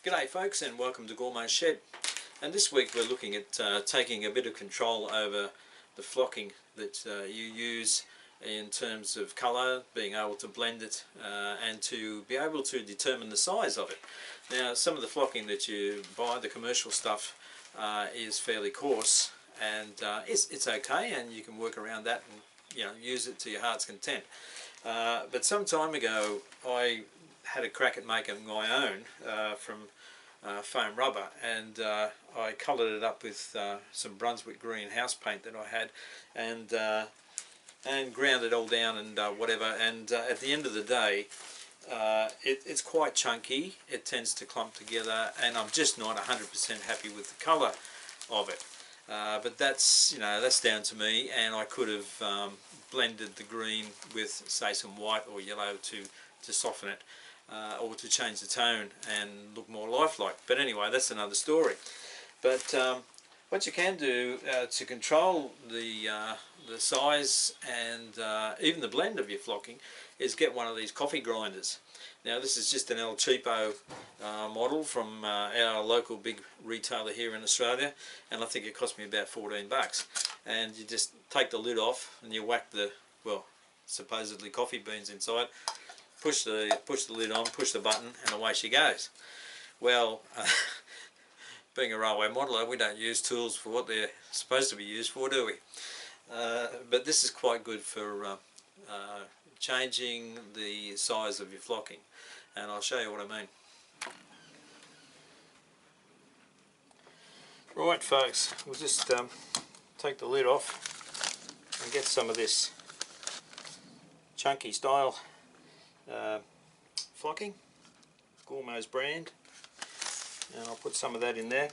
G'day folks, and welcome to Gormo's Shed. And this week we're looking at taking a bit of control over the flocking that you use in terms of colour, being able to blend it and to be able to determine the size of it. Now, some of the flocking that you buy, the commercial stuff, is fairly coarse, and it's okay, and you can work around that and use it to your heart's content. But some time ago I had a crack at making my own from foam rubber, and I coloured it up with some Brunswick green house paint that I had, and ground it all down and whatever, and at the end of the day it's quite chunky. It tends to clump together, and I'm just not 100% happy with the colour of it. But that's that's down to me, and I could have blended the green with, say, some white or yellow to soften it, or to change the tone and look more lifelike. But anyway, that's another story. But what you can do to control the size and even the blend of your flocking is get one of these coffee grinders. Now, this is just an El Cheapo model from our local big retailer here in Australia, and I think it cost me about 14 bucks. And you just take the lid off and you whack the, well, supposedly coffee beans inside, push the lid on, push the button, and away she goes. Well, being a railway modeller, we don't use tools for what they're supposed to be used for, do we? But this is quite good for changing the size of your flocking, and I'll show you what I mean. Right folks, we'll just take the lid off and get some of this chunky style flocking, Gormo's brand, and I'll put some of that in there.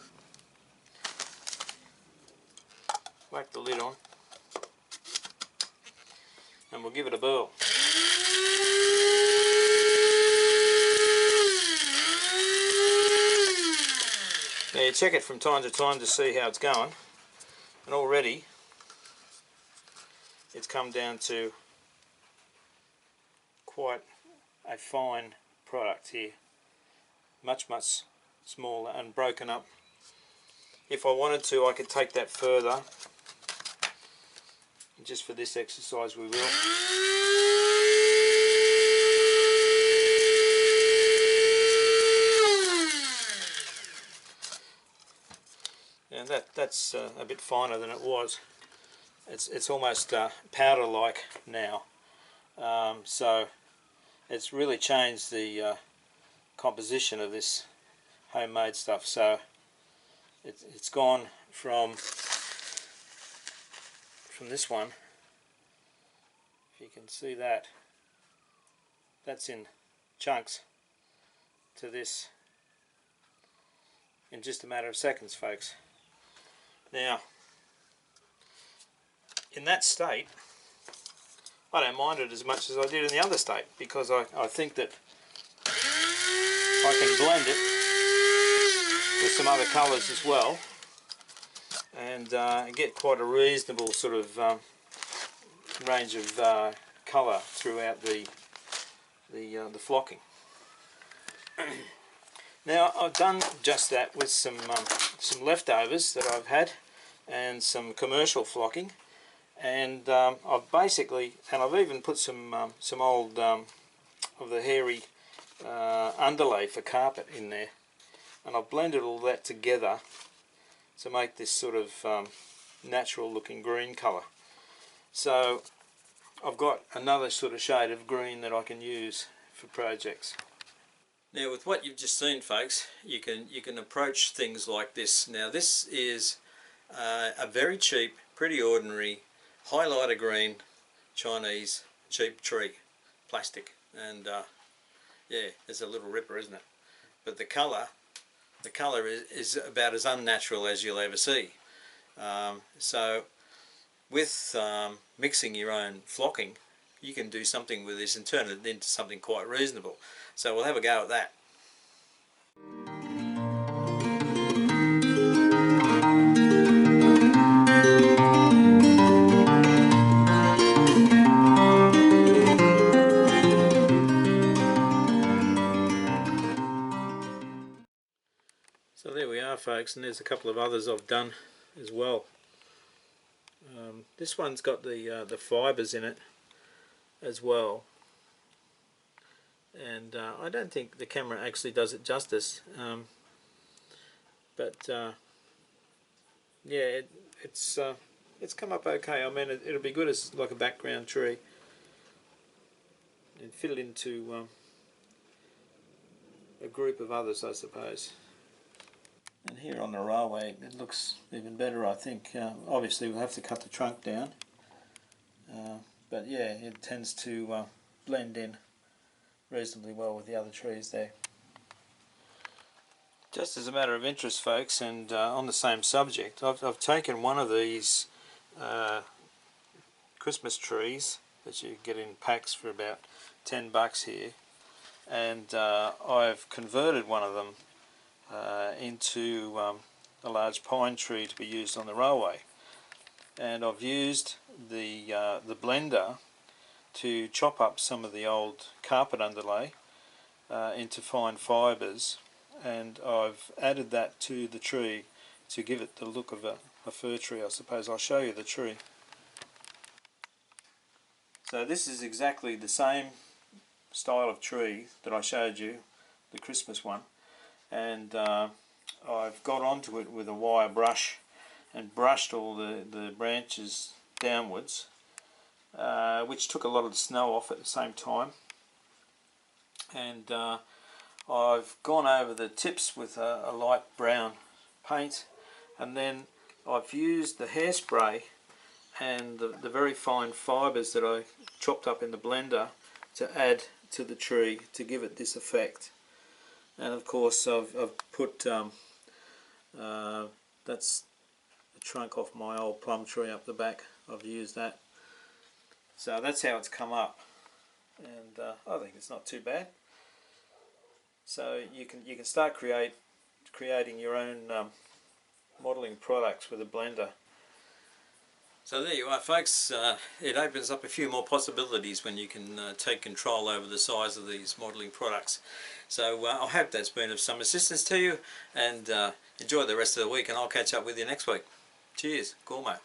Whack the lid on, and we'll give it a burl. Now, you check it from time to time to see how it's going, and already it's come down to quite a fine product here, much smaller and broken up. If I wanted to, I could take that further. Just for this exercise we will. And that's a bit finer than it was. It's almost powder-like now. So it's really changed the composition of this homemade stuff. So it's gone from this one, if you can see that, that's in chunks, to this in just a matter of seconds, folks. Now, in that state, I don't mind it as much as I did in the other state, because I think that I can blend it with some other colours as well, and get quite a reasonable sort of range of colour throughout the flocking. Now, I've done just that with some leftovers that I've had and some commercial flocking, and I've basically, and I've even put some old of the hairy underlay for carpet in there, and I've blended all that together to make this sort of natural looking green colour. So I've got another sort of shade of green that I can use for projects. Now with what you've just seen, folks, you can approach things like this. Now this is a very cheap, pretty ordinary, highlighter green Chinese cheap tree, plastic, and yeah, it's a little ripper, isn't it? But the colour is about as unnatural as you'll ever see. So with mixing your own flocking, you can do something with this and turn it into something quite reasonable. So we'll have a go at that. So there we are, folks, and there's a couple of others I've done as well. This one's got the fibres in it as well, and I don't think the camera actually does it justice, but yeah, it's come up okay. I mean, it'll be good as like a background tree and fit it into a group of others, I suppose. And here on the railway it looks even better, I think. Obviously we'll have to cut the trunk down, but yeah, it tends to blend in reasonably well with the other trees there. Just as a matter of interest, folks, and on the same subject, I've taken one of these Christmas trees that you get in packs for about $10 here, and I've converted one of them into a large pine tree to be used on the railway, and I've used the blender to chop up some of the old carpet underlay into fine fibres, and I've added that to the tree to give it the look of a fir tree, I suppose. I'll show you the tree. So this is exactly the same style of tree that I showed you, the Christmas one, and I've got onto it with a wire brush and brushed all the branches downwards, which took a lot of the snow off at the same time, and I've gone over the tips with a light brown paint, and then I've used the hairspray and the very fine fibres that I chopped up in the blender to add to the tree to give it this effect. And of course I've put that's the trunk off my old plum tree up the back. I've used that, so that's how it's come up, and I think it's not too bad. So you can start creating your own modelling products with a blender. So there you are, folks. It opens up a few more possibilities when you can take control over the size of these modelling products. So I hope that's been of some assistance to you, and enjoy the rest of the week, and I'll catch up with you next week. Cheers, Gormo.